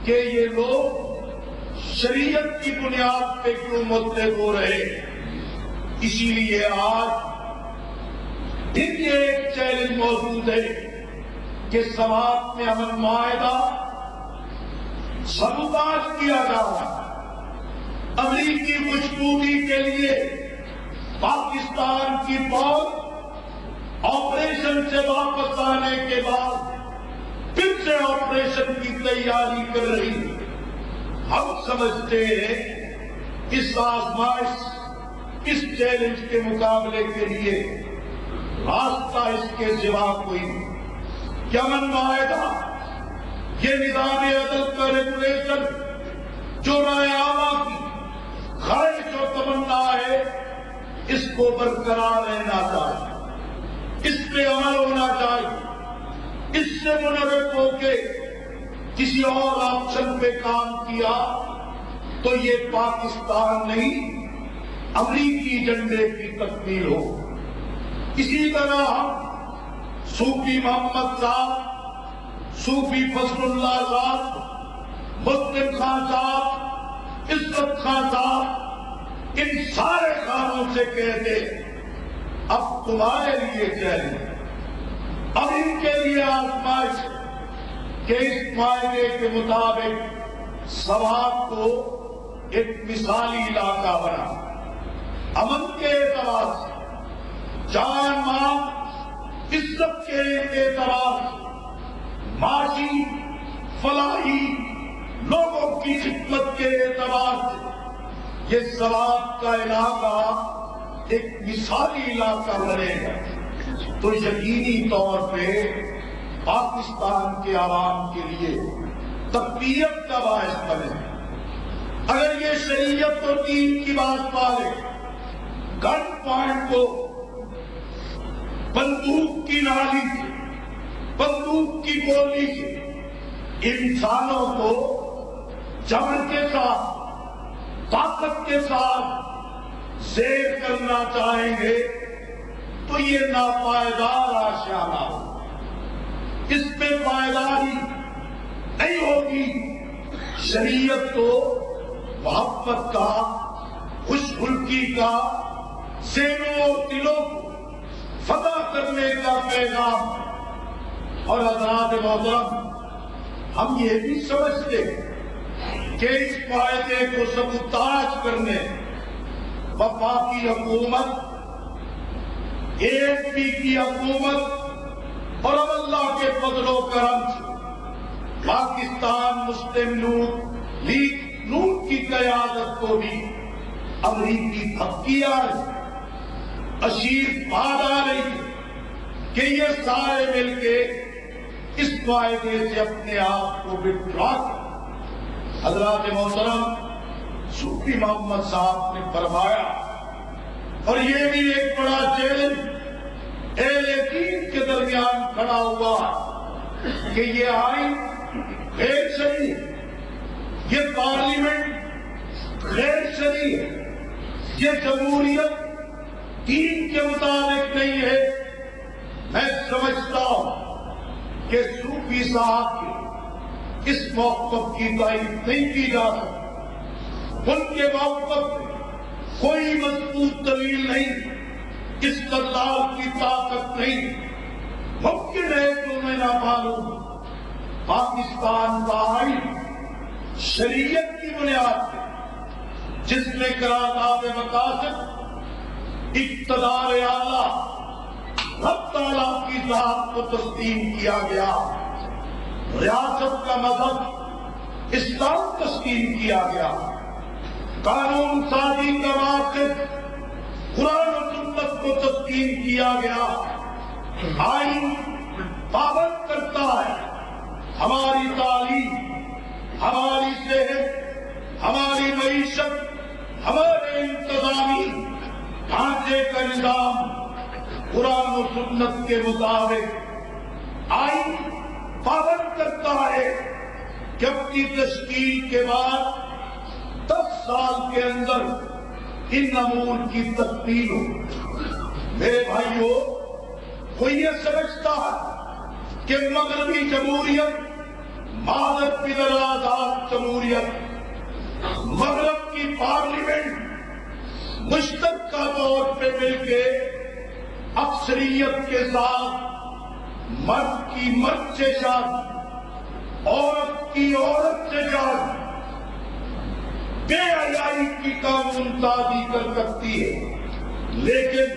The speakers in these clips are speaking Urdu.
کہ یہ لوگ شریعت کی بنیاد پہ کیوں متحد ہو رہے. اسی لیے آج پھر یہ ایک چیلنج موجود ہے کہ سماج میں امن معاہدہ سبوتاژ کیا جا رہا ہے. امریکی خوشبودی کے لیے پاکستان کی فوج آپریشن سے واپس آنے کے بعد پھر سے آپریشن کی تیاری کر رہی ہے. ہم سمجھتے ہیں اس آزمائش اس چیلنج کے مقابلے کے لیے راستہ اس کے سوا کوئی نہیں کہ امن معاہدہ یہ نظام عدل کا ریگولیشن جو رائے عامہ کی خواہش و تمنا ہے اس کو برقرار رہنا چاہیے. اس پہ عمل ہونا چاہیے. اس سے منحرف ہو کے کسی اور آپشن پہ کام کیا تو یہ پاکستان نہیں امریکی ایجنڈے کی تکمیل ہو. اسی طرح ہم صوفی محمد صاحب، صوفی فضل اللہ صاحب، مسلم خان صاحب، عزت خان صاحب، ان سارے خانوں سے کہتے اب تمہارے لیے چیلنج، اب ان کے لیے آزمائش کہ اس معاہدے کے مطابق سوات کو ایک مثالی علاقہ بنا. امن کے اعتبار سے، جان مال عزت کے اعتبار سے، معاشی فلاحی لوگوں کی خدمت کے اعتبار سے یہ سوات کا علاقہ ایک مثالی علاقہ بنے گا تو یقینی طور پہ پاکستان کے عوام کے لیے تقویت کا باعث بنے. اگر یہ شریعت اور دین کی بات پالے، گن پوائنٹ کو بندوق کی نالی سے، بندوق کی گولی سے انسانوں کو جمن کے ساتھ، طاقت کے ساتھ زیر کرنا چاہیں گے تو یہ ناپائیدار آشیانہ ہو. اس پہ پائیداری نہیں ہوگی. شریعت تو محبت کا، خوش خلقی کا، ذہنوں اور دلوں کو فتح کرنے کا پیغام. اور حضرات محترم، ہم یہ بھی سمجھتے کہ اس معاہدے کو سبوتاژ کرنے وفاقی حکومت، ANP کی حکومت اور اب اللہ کے فضل و کرم سے پاکستان مسلم لیگ نون کی قیادت کو بھی امریکی دھمکیاں اشیر بات آ رہی کہ یہ سارے مل کے اس معاہدے سے اپنے آپ کو وِڈرا کر. حضرات محترم، صوفی محمد صاحب نے فرمایا، اور یہ بھی ایک بڑا چیلنج اہل دین کے درمیان کھڑا ہوا کہ یہ آئین غیر شرعی ہے، یہ پارلیمنٹ غیر شرعی ہے، یہ جمہوریت دین کے مطابق نہیں ہے. میں سمجھتا ہوں کہ صوفی صاحب کے اس موقف کی تعریف نہیں کی جا سکتی. ان کے موقف میں کوئی مضبوط دلیل نہیں، استدلال کی طاقت نہیں. ممکن ہے کہ میں نہ معلوم پاکستان کا آئین شریعت کی بنیاد پہ، جس میں قرارداد مقاصد، اقتدار اعلیٰ، رب تعالیٰ کی ذات کو تسلیم کیا گیا، ریاست کا مذہب اسلام تسلیم کیا گیا، قانون سازی کا مقصد قرآن و سنت کو تسلیم کیا گیا. آئین پابند کرتا ہے ہماری تعلیم، ہماری صحت، ہماری معیشت، ہمارے انتظامی ڈھانچے کا نظام قرآن و سنت کے مطابق. آئین پابند کرتا ہے کہ اپنی تشکیل کے بعد 10 سال کے اندر ان امور کی تکمیل ہو. میرے بھائیو، کوئی یہ سمجھتا ہے کہ مغربی جمہوریت مادت کی آزاد جمہوریت مغرب کی پارلیمنٹ مشترکہ طور پہ مل کے اکثریت کے ساتھ مرد کی مرد سے شادی، عورت کی عورت سے شادی، بے حیائی کی قانون سازی کر سکتی ہے، لیکن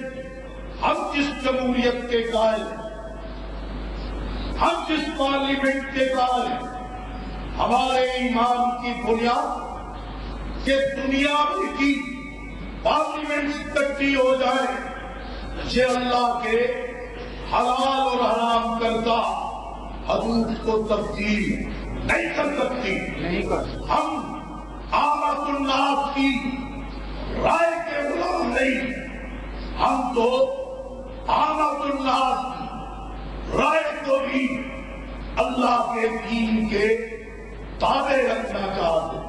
ہم جس جمہوریت کے قائل ہیں، ہم جس پارلیمنٹ کے قائل ہیں، ہمارے ایمان کی بنیاد کہ دنیا کی پارلیمنٹ اکٹھی ہو جائے، یہ اللہ کے حلال اور حرام کردہ حدود کو تبدیل نہیں کر سکتی۔ ہم عامت الناس کی رائے کے غلام نہیں، ہم تو عامت الناس کی رائے کو بھی اللہ کے دین کے تابع رکھنا چاہتے ہیں۔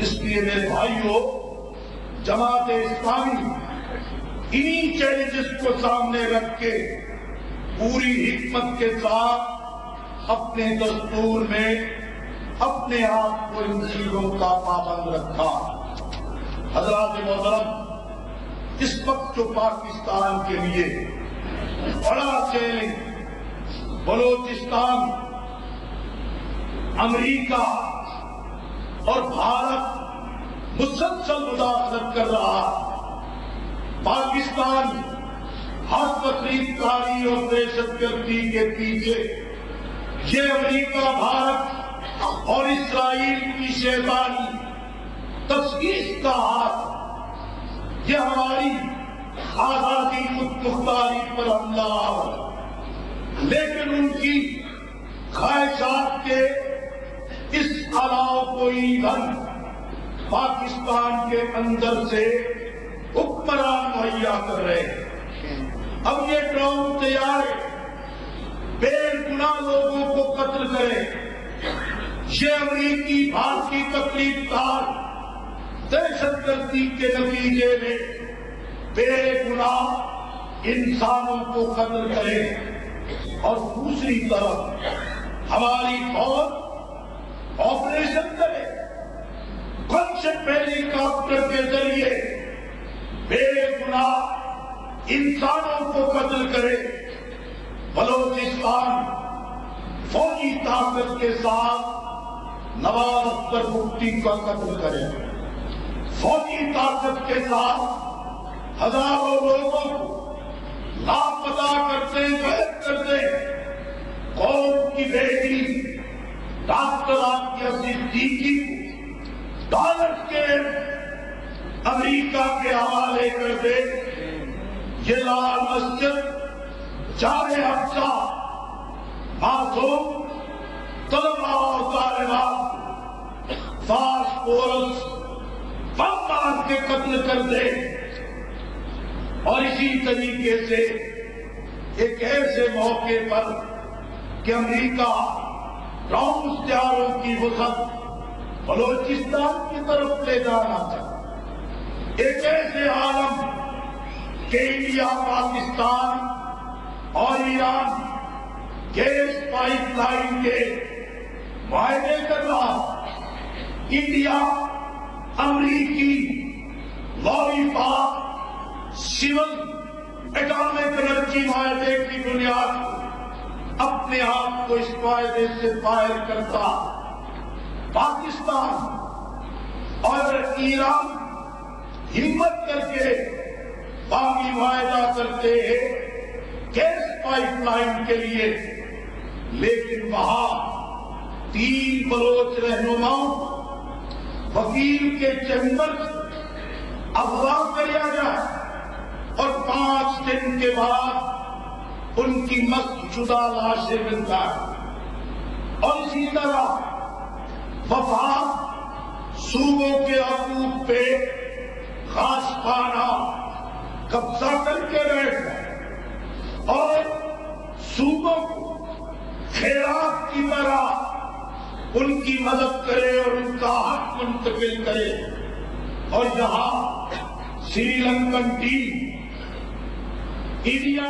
اس لیے میرے بھائیوں، جماعت اسلامی انہی چیلنجز کو سامنے رکھ کے پوری حکمت کے ساتھ اپنے دستور میں اپنے آپ کو ان چیزوں کا پابند رکھا۔ حضرات محترم، اس وقت جو پاکستان کے لیے بڑا چیلنج بلوچستان، امریکہ اور بھارت مسلسل مداخلت کر رہا، پاکستان ہر تقریب کاری اور دہشت گردی کے پیچھے یہ امریکہ، بھارت اور اسرائیل کی شیطانی تسکیس کا ہاتھ، یہ ہماری آزادی خود مختاری پر حملہ آور، لیکن ان کی خواہشات کے اس علاوہ کوئی دھن پاکستان کے اندر سے حکمران مہیا کر رہے ہیں۔ اب یہ ڈرون تیار بے گناہ لوگوں کو قتل کرے، یہ امریکی بھارتی تکلیف دار دہشت گردی کے نتیجے میں بے گناہ انسانوں کو قتل کرے، اور دوسری طرف ہماری فوج آپریشن کرے، کنسپٹ ہیلی کاپٹر کے ذریعے بے گناہ انسانوں کو قتل کرے۔ بلوچستان فوجی طاقت کے ساتھ نواب اختر بگٹی کا قتل کرے، فوجی طاقت کے ساتھ ہزاروں لوگوں کو لاپتہ کرتے غائب کرتے، قوم کی بیٹی ڈاکٹر عافیہ صدیقی کو ڈالر کے امریکہ کے حوالے کر دے، یہ لال مسجد، جامع اقصی، معصوم طلباء اور طالبات فاسفورس بم مار کے قتل کر دے، اور اسی طریقے سے ایک ایسے موقع پر کہ امریکہ ڈرون ہتھیاروں کی وسعت بلوچستان کی طرف لے جانا چاہتا، ایک ایسے عالم کہ انڈیا، پاکستان اور ایران گیس پائپ لائن کے معاہدے کر رہا، انڈیا امریکی لوری پاک سول اٹامک انرجی معاہدے کی بنیاد پر اپنے آپ کو اس معاہدے سے باہر کرتا، پاکستان اور ایران ہمت کر کے باقی معاہدہ کرتے ہیں گیس پائپ لائن کے لیے، لیکن وہاں 3 بلوچ رہنماؤں وکیل کے چیمبر اغوا کیا جائے، اور 5 دن کے بعد ان کی مسخ شدہ لاشیں مل جائیں، اور اسی طرح وفاق صوبوں کے حقوق پہ غاصبانہ قبضہ کر کے بیٹھ گئے، اور صوبوں کو خیرات کی طرح ان کی مدد کرے اور ان کا حق منتقل کرے، اور یہاں سری لنکن ٹیم انڈیا